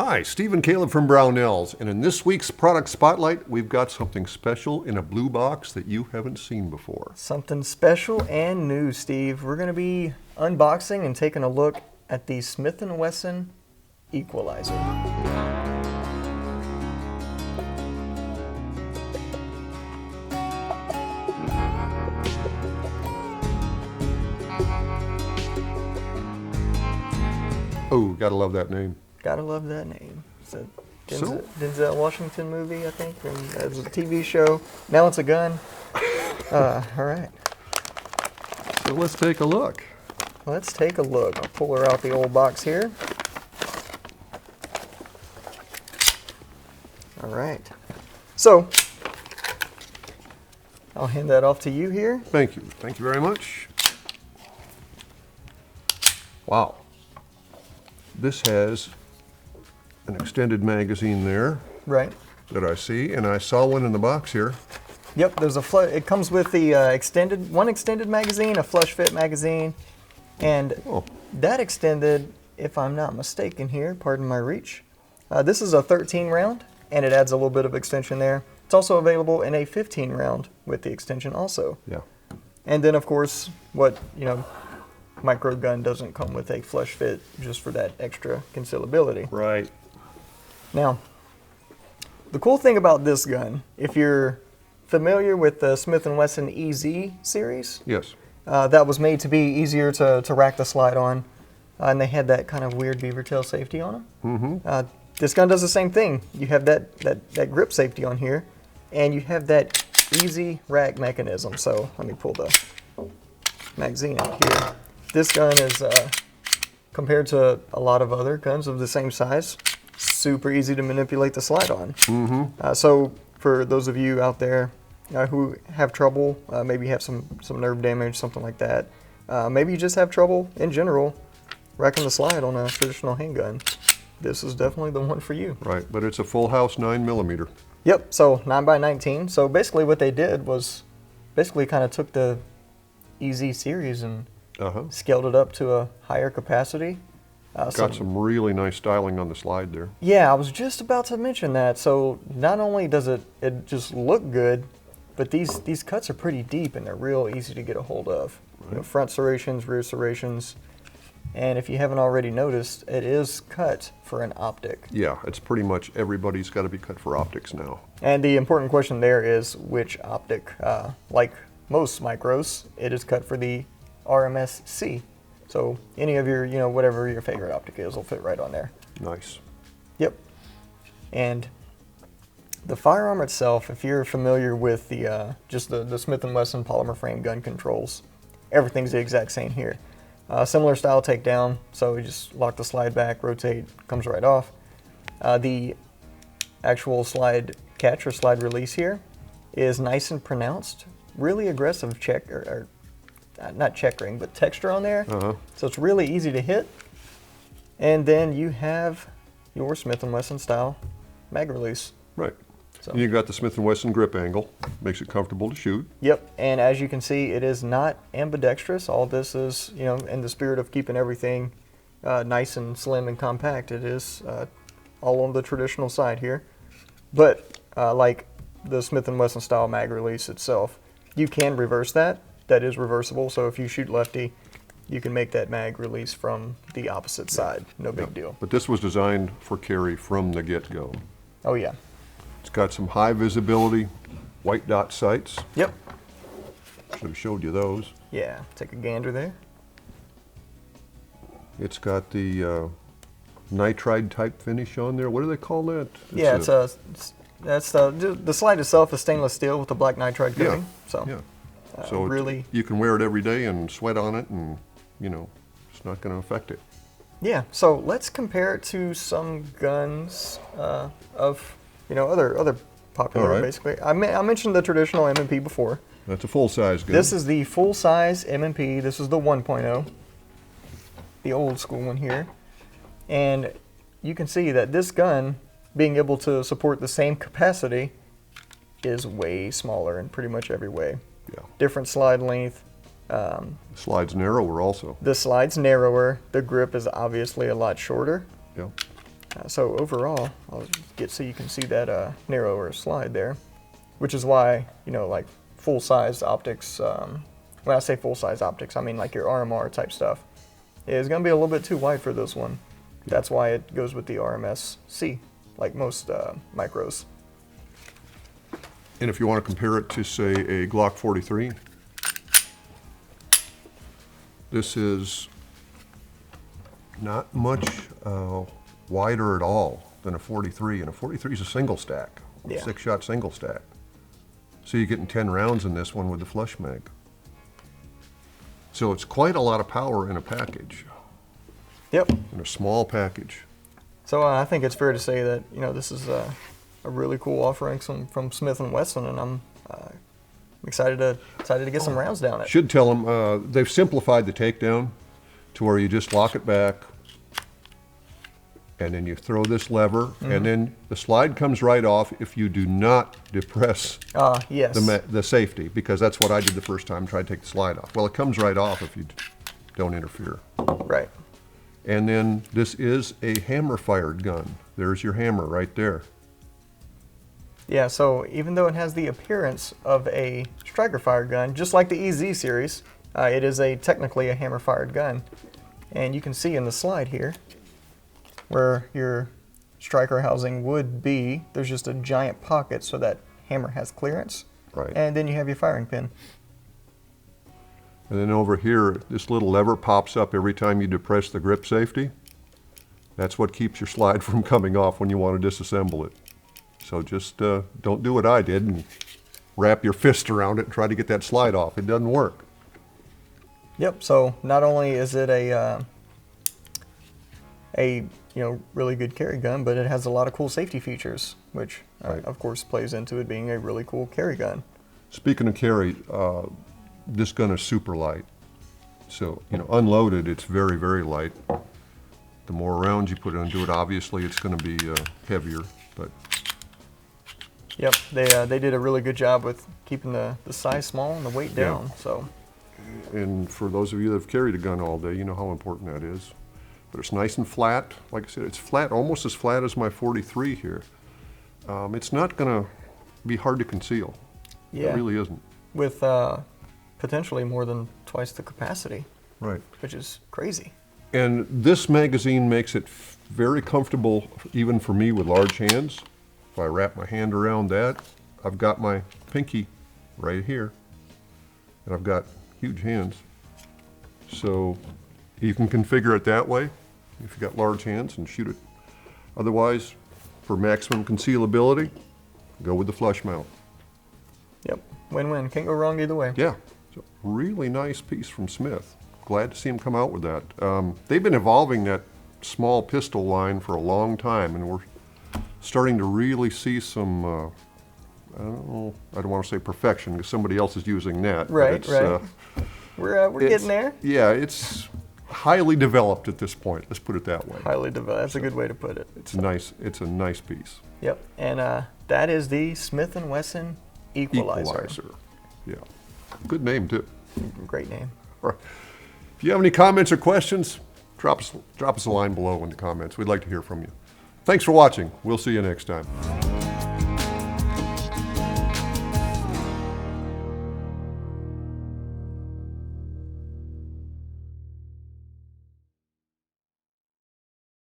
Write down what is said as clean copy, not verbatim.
Hi, Steve and Caleb from Brownells, and in this week's product spotlight, we've got something special in a blue box that you haven't seen before. Something special and new, Steve. We're going to be unboxing and taking a look at the Smith Wesson Equalizer. Oh, gotta love that name. Gotta love that name. It's a Denzel Washington movie, I think, and it's a TV show. Now it's a gun. All right. So let's take a look. Let's take a look. I'll pull her out the old box here. All right. So, I'll hand that off to you here. Thank you. Thank you very much. Wow. This has an extended magazine there. Right. That I see, and I saw one in the box here. Yep, there's a it comes with the one extended magazine, a flush fit magazine, and that extended, if I'm not mistaken here, pardon my reach, this is a 13 round, and it adds a little bit of extension there. It's also available in a 15 round with the extension also. Yeah. And then of course, micro gun doesn't come with a flush fit just for that extra concealability. Right. Now, the cool thing about this gun, if you're familiar with the Smith Wesson EZ series, yes, that was made to be easier to rack the slide on, and they had that kind of weird beaver tail safety on them. Mm-hmm. This gun does the same thing. You have that grip safety on here, and you have that easy rack mechanism. So let me pull the magazine out here. This gun is, compared to a lot of other guns of the same size, super easy to manipulate the slide on. Mm-hmm. So for those of you out there who have trouble, maybe have some nerve damage, something like that, maybe you just have trouble in general racking the slide on a traditional handgun, this is definitely the one for you. Right, but it's a full house 9mm. Yep, so 9x19. So basically what they did was kind of took the EZ series and scaled it up to a higher capacity. Got some really nice styling on the slide there. Yeah, I was just about to mention that. So not only does it just look good, but these cuts are pretty deep and they're real easy to get a hold of. Right. You know, front serrations, rear serrations, and if you haven't already noticed, it is cut for an optic. Yeah, it's pretty much everybody's got to be cut for optics now. And the important question there is which optic. Like most micros, it is cut for the RMSc. So any of your, whatever your favorite optic is will fit right on there. Nice. Yep. And the firearm itself, if you're familiar with the just the Smith & Wesson polymer frame gun controls, everything's the exact same here. Similar style takedown, so you just lock the slide back, rotate, comes right off. The actual slide catch or slide release here is nice and pronounced, really aggressive not checkering, but texture on there. So it's really easy to hit. And then you have your Smith & Wesson style mag release. Right. So you got the Smith & Wesson grip angle, makes it comfortable to shoot. Yep, and as you can see, it is not ambidextrous. All this is, in the spirit of keeping everything nice and slim and compact, it is all on the traditional side here. But like the Smith & Wesson style mag release itself, you can reverse that. That is reversible, so if you shoot lefty, you can make that mag release from the opposite side. No big deal. But this was designed for carry from the get-go. Oh yeah. It's got some high visibility white dot sights. Yep. Should have showed you those. Yeah, take a gander there. It's got the nitride type finish on there. What do they call that? That's the slide itself is stainless steel with a black nitride coating. So really, you can wear it every day and sweat on it, and it's not going to affect it. Yeah. So let's compare it to some guns of other popular. Basically, I mentioned the traditional M&P before. That's a full size gun. This is the full size M&P. This is the 1.0, the old school one here, and you can see that this gun, being able to support the same capacity, is way smaller in pretty much every way. Yeah. Different slide length. The slide's narrower also. The slide's narrower. The grip is obviously a lot shorter. Yeah. So overall, I'll get so you can see that narrower slide there, which is why, you know, like full-size optics, when I say full-size optics, I mean like your RMR type stuff, is going to be a little bit too wide for this one. That's why it goes with the RMSc, like most micros. And if you want to compare it to, say, a Glock 43, this is not much wider at all than a 43, and a 43 is a single stack, Yeah. 6-shot single stack. So you're getting 10 rounds in this one with the flush mag. So it's quite a lot of power in a package, Yep. in a small package. So I think it's fair to say that, you know, this is a really cool offering from Smith & Wesson, and I'm excited to get some rounds down it. Should tell them they've simplified the takedown to where you just lock it back, and then you throw this lever, and then the slide comes right off if you do not depress Yes. the safety, because that's what I did the first time, tried to take the slide off. Well, it comes right off if you don't interfere. Right. And then this is a hammer-fired gun. There's your hammer right there. Yeah, so even though it has the appearance of a striker-fired gun, just like the EZ series, it is technically a hammer-fired gun. And you can see in the slide here, where your striker housing would be, there's just a giant pocket so that hammer has clearance. Right. And then you have your firing pin. And then over here, this little lever pops up every time you depress the grip safety. That's what keeps your slide from coming off when you want to disassemble it. So just don't do what I did and wrap your fist around it and try to get that slide off. It doesn't work. Yep, so not only is it a really good carry gun, but it has a lot of cool safety features, which Right. of course plays into it being a really cool carry gun. Speaking of carry, this gun is super light. So, you know, unloaded, it's very, very light. The more rounds you put into it, obviously it's going to be heavier, but Yep, they did a really good job with keeping the size small and the weight Yeah. down. So and for those of you that have carried a gun all day, you know how important that is. But it's nice and flat. Like I said, it's flat, almost as flat as my 43 here. It's not going to be hard to conceal. yeah, It really isn't. with potentially more than twice the capacity, Right. which is crazy. And this magazine makes it very comfortable, even for me with large hands. If I wrap my hand around that, I've got my pinky right here, and I've got huge hands. So you can configure it that way if you've got large hands and shoot it. Otherwise, for maximum concealability, go with the flush mount. Yep, win-win. Can't go wrong either way. Yeah, it's a really nice piece from Smith. Glad to see him come out with that. They've been evolving that small pistol line for a long time, and we're starting to really see some, I don't want to say perfection because somebody else is using that. but Right, it's, right. We're it's- getting there. Yeah, it's highly developed at this point. Let's put it that way. Highly developed. That's a good way to put it. It's a nice piece. Yep, and that is the Smith & Wesson Equalizer. Yeah, good name too. Great name. All right. If you have any comments or questions, drop us a line below in the comments. We'd like to hear from you. Thanks for watching. We'll see you next time.